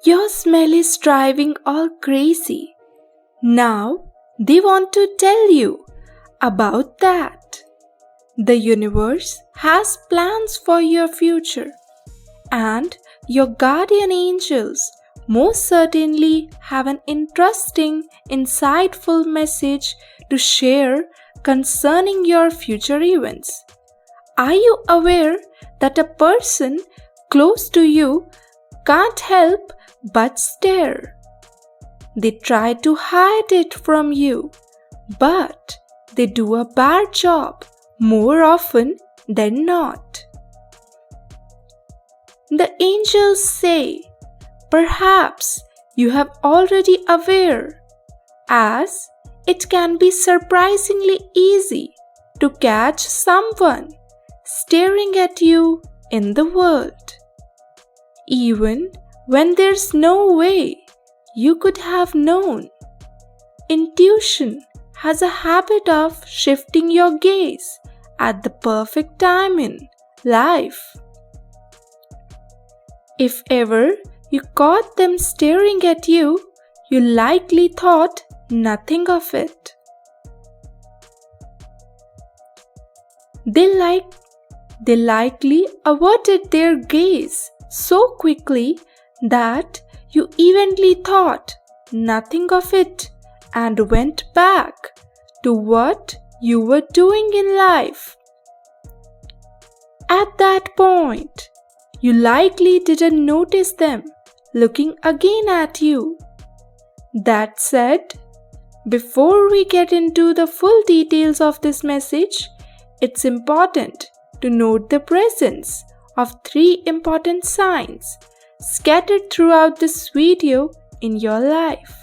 Your smell is driving all crazy. Now they want to tell you about that. The universe has plans for your future, and your guardian angels most certainly have an interesting, insightful message to share concerning your future events. Are you aware that a person close to you can't help but stare? They try to hide it from you, but they do a bad job more often than not. The angels say, perhaps you have already aware, as it can be surprisingly easy to catch someone staring at you in the world, even when there's no way you could have known. Intuition has a habit of shifting your gaze at the perfect time in life. If ever you caught them staring at you, you likely thought nothing of it. They likely averted their gaze so quickly that you eventually thought nothing of it and went back to what you were doing in life. At that point, you likely didn't notice them looking again at you. That said, before we get into the full details of this message, it's important to note the presence of 3 important signs scattered throughout this video in your life.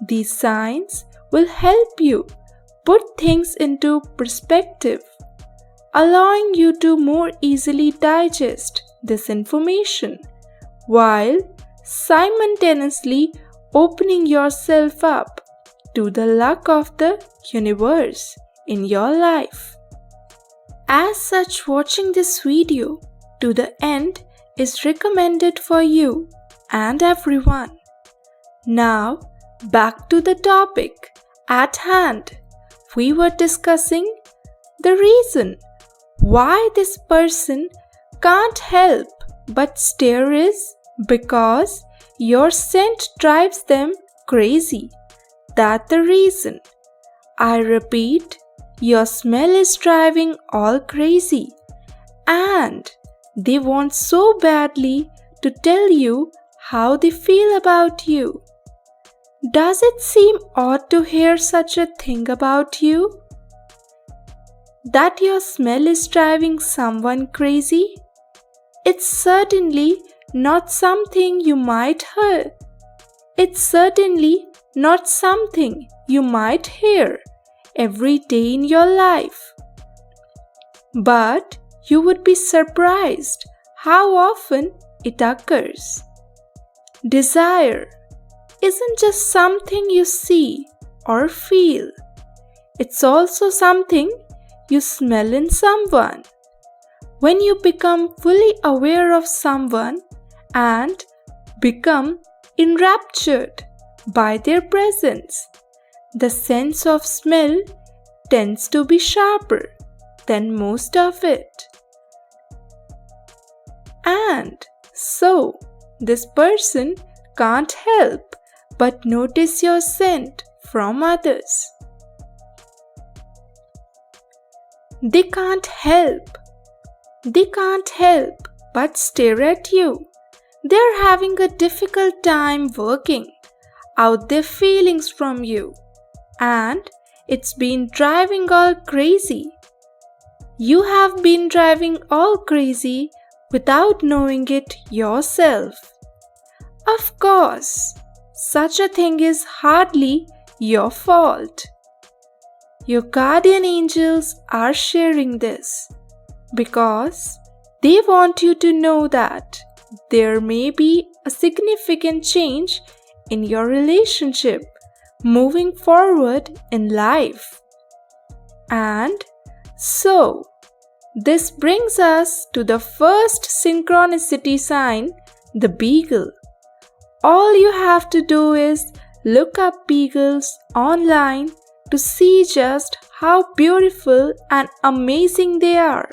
These signs will help you put things into perspective, allowing you to more easily digest this information while simultaneously opening yourself up to the luck of the universe in your life. As such, watching this video to the end is recommended for you and everyone. Now, back to the topic at hand. We were discussing the reason why this person can't help but stare is because your scent drives them crazy. That's the reason. I repeat, your smell is driving all crazy, and they want so badly to tell you how they feel about you. Does it seem odd to hear such a thing about you? That your smell is driving someone crazy? It's certainly not something you might hear. It's certainly not something you might hear every day in your life. But you would be surprised how often it occurs. Desire isn't just something you see or feel. It's also something you smell in someone. When you become fully aware of someone and become enraptured by their presence, the sense of smell tends to be sharper than most of it. And so, this person can't help but notice your scent from others. They can't help but stare at you. They're having a difficult time working out their feelings from you, and it's been driving all crazy. You have been driving all crazy without knowing it yourself. Of course, such a thing is hardly your fault. Your guardian angels are sharing this because they want you to know that there may be a significant change in your relationship moving forward in life. And so, this brings us to the first synchronicity sign, the beagle. All you have to do is look up beagles online to see just how beautiful and amazing they are.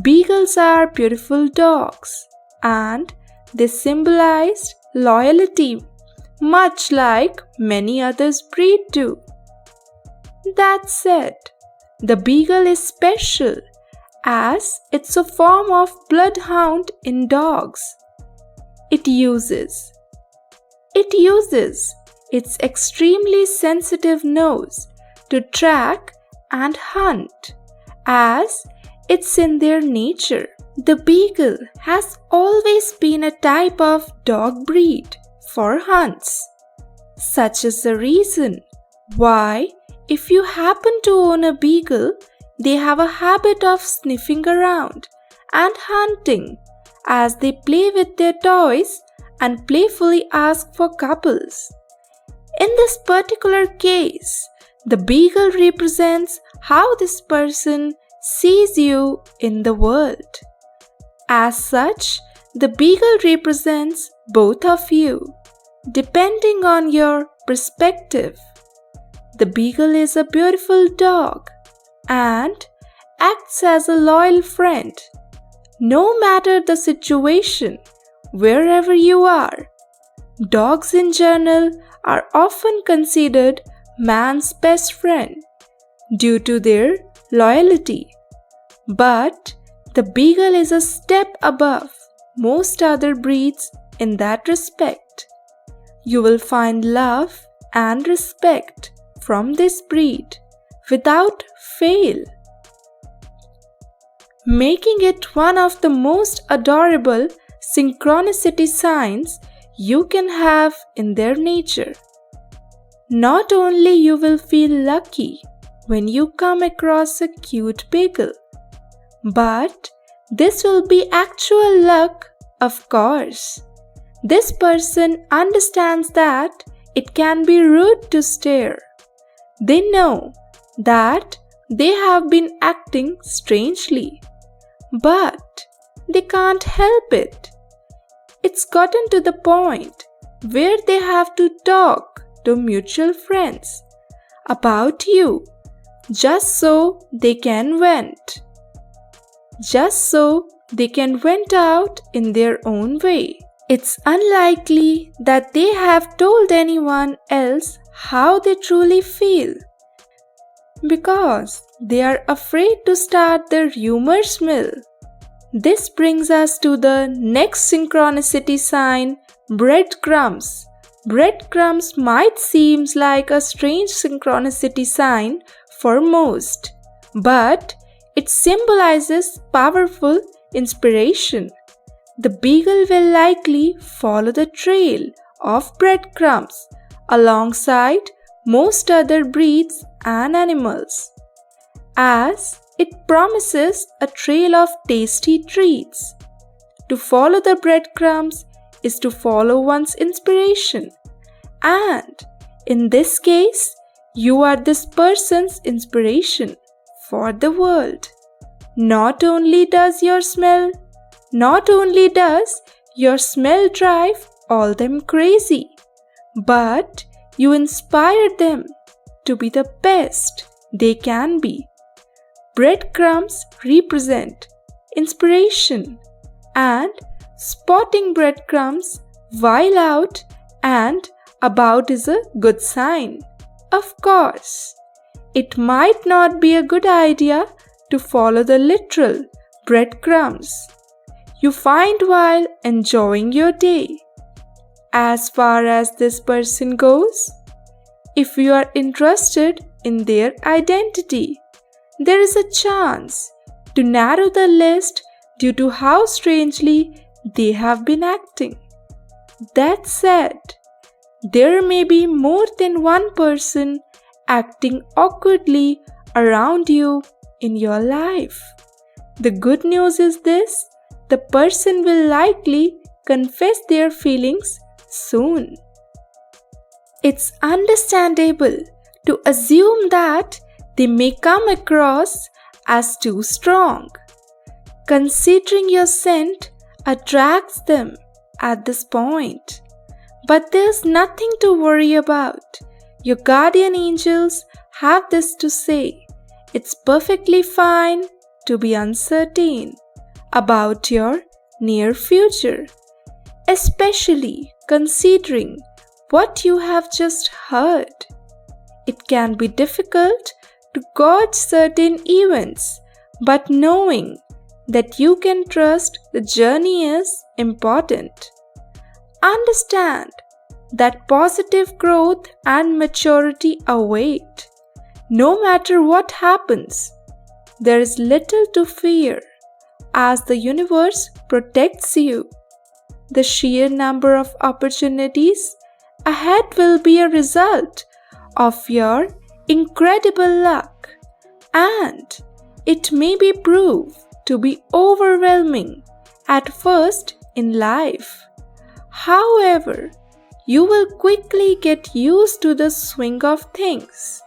Beagles are beautiful dogs and they symbolize loyalty, much like many others breed do. That said, the beagle is special as it's a form of bloodhound in dogs. It uses its extremely sensitive nose to track and hunt, as it's in their nature. The beagle has always been a type of dog breed for hunts. Such is the reason why, if you happen to own a beagle, they have a habit of sniffing around and hunting as they play with their toys and playfully ask for couples. In this particular case, the beagle represents how this person sees you in the world. As such, the beagle represents both of you, depending on your perspective. The beagle is a beautiful dog and acts as a loyal friend. No matter the situation, wherever you are, dogs in general are often considered man's best friend due to their loyalty. But the beagle is a step above most other breeds in that respect. You will find love and respect from this breed without fail, making it one of the most adorable synchronicity signs you can have in their nature. Not only you will feel lucky when you come across a cute beagle, but this will be actual luck, of course. This person understands that it can be rude to stare. They know that they have been acting strangely, but they can't help it. It's gotten to the point where they have to talk to mutual friends about you just so they can vent. Just so they can vent out in their own way. It's unlikely that they have told anyone else how they truly feel because they are afraid to start the rumors mill. This brings us to the next synchronicity sign, breadcrumbs. Breadcrumbs might seem like a strange synchronicity sign for most, but it symbolizes powerful inspiration. The beagle will likely follow the trail of breadcrumbs alongside most other breeds and animals, as it promises a trail of tasty treats. To follow the breadcrumbs is to follow one's inspiration, and in this case, you are this person's inspiration for the world. Not only does your smell drive all them crazy, but you inspire them to be the best they can be. Breadcrumbs represent inspiration, and spotting breadcrumbs while out and about is a good sign. Of course, it might not be a good idea to follow the literal breadcrumbs you find while enjoying your day. As far as this person goes, if you are interested in their identity, there is a chance to narrow the list due to how strangely they have been acting. That said, there may be more than one person acting awkwardly around you in your life. The good news is this: the person will likely confess their feelings soon. It's understandable to assume that they may come across as too strong, considering your scent attracts them at this point. But there's nothing to worry about. Your guardian angels have this to say: it's perfectly fine to be uncertain about your near future, especially considering what you have just heard. It can be difficult to gauge certain events, but knowing that you can trust the journey is important. Understand that positive growth and maturity await. No matter what happens, there is little to fear as the universe protects you. The sheer number of opportunities ahead will be a result of your incredible luck, and it may be proved to be overwhelming at first in life. However, you will quickly get used to the swing of things.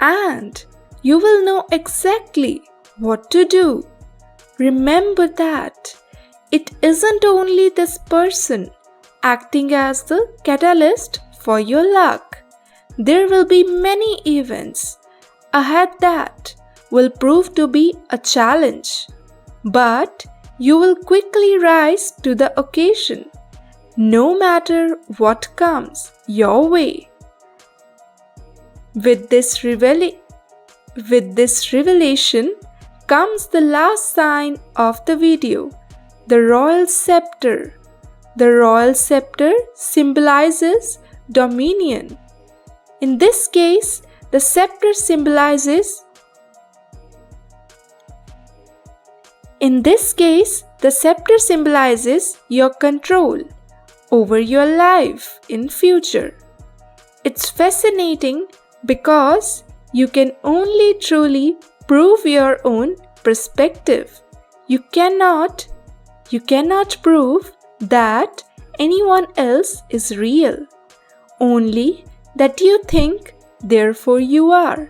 And you will know exactly what to do. Remember that it isn't only this person acting as the catalyst for your luck. There will be many events ahead that will prove to be a challenge, but you will quickly rise to the occasion, no matter what comes your way. With this revelation comes the last sign of the video, the royal scepter. The royal scepter symbolizes dominion. In this case, the scepter symbolizes your control over your life in future. It's fascinating because you can only truly prove your own perspective. You cannot prove that anyone else is real. Only that you think, therefore you are.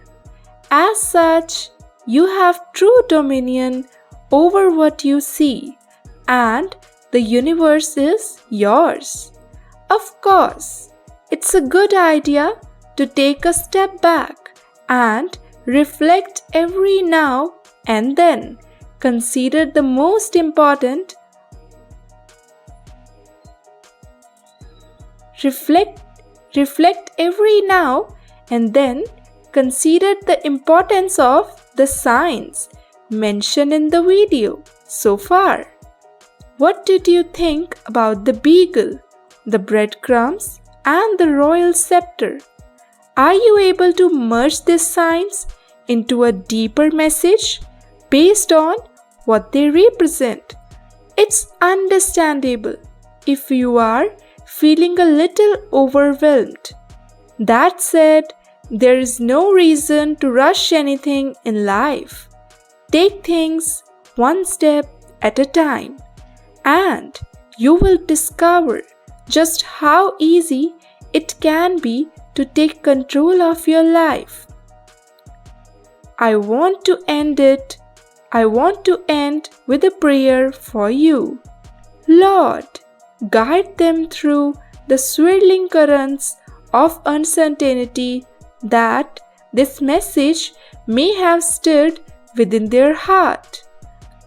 As such, you have true dominion over what you see, and the universe is yours. Of course, it's a good idea to take a step back and reflect every now and then. Consider the most important Reflect every now and then. Consider the importance of the signs mentioned in the video so far. What did you think about the beagle, the breadcrumbs, and the royal scepter? Are you able to merge these signs into a deeper message based on what they represent? It's understandable if you are feeling a little overwhelmed. That said, there is no reason to rush anything in life. Take things one step at a time, and you will discover just how easy it can be to take control of your life. I want to end with a prayer for you. Lord, guide them through the swirling currents of uncertainty that this message may have stirred within their heart.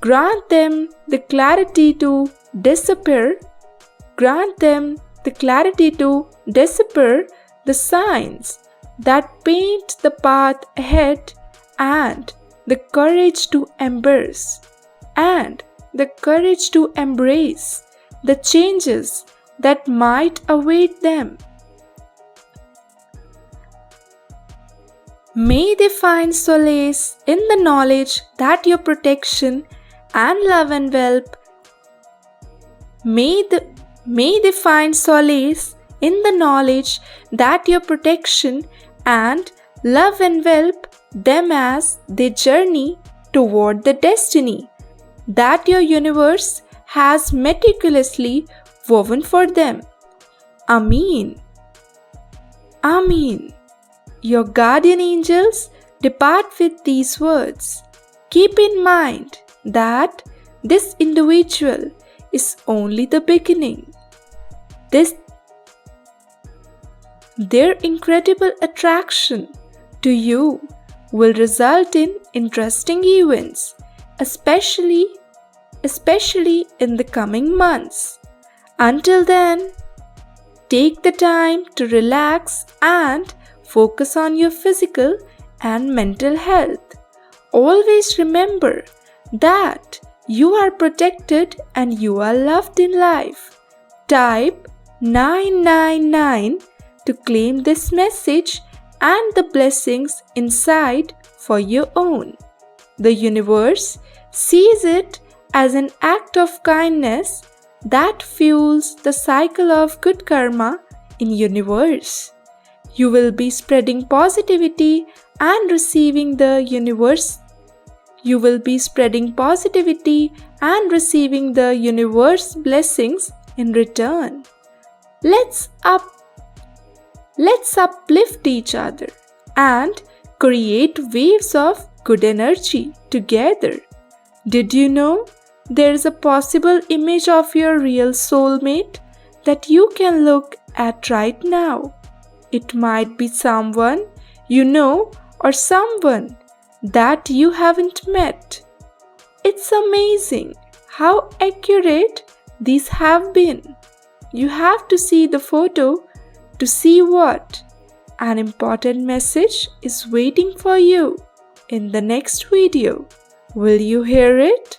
Grant them the clarity to decipher the signs that paint the path ahead, and the courage to embrace the changes that might await them. May they find solace in the knowledge that your protection and love envelop. May they find solace in the knowledge that your protection and love envelop them as they journey toward the destiny that your universe has meticulously woven for them. Amen. Amen. Your guardian angels Depart with these words. Keep in mind that this individual is only the beginning. Their incredible attraction to you will result in interesting events, especially in the coming months. Until then, take the time to relax and focus on your physical and mental health. Always remember that you are protected and you are loved in life. Type 999 to claim this message and the blessings inside for your own. The universe sees it as an act of kindness that fuels the cycle of good karma in universe. You will be spreading positivity and receiving the universe. You will be spreading positivity and receiving the universe blessings in return. Let's uplift each other and create waves of good energy together. Did you know there is a possible image of your real soulmate that you can look at right now? It might be someone you know or someone that you haven't met. It's amazing how accurate these have been. You have to see the photo to see what an important message is waiting for you in the next video. Will you hear it?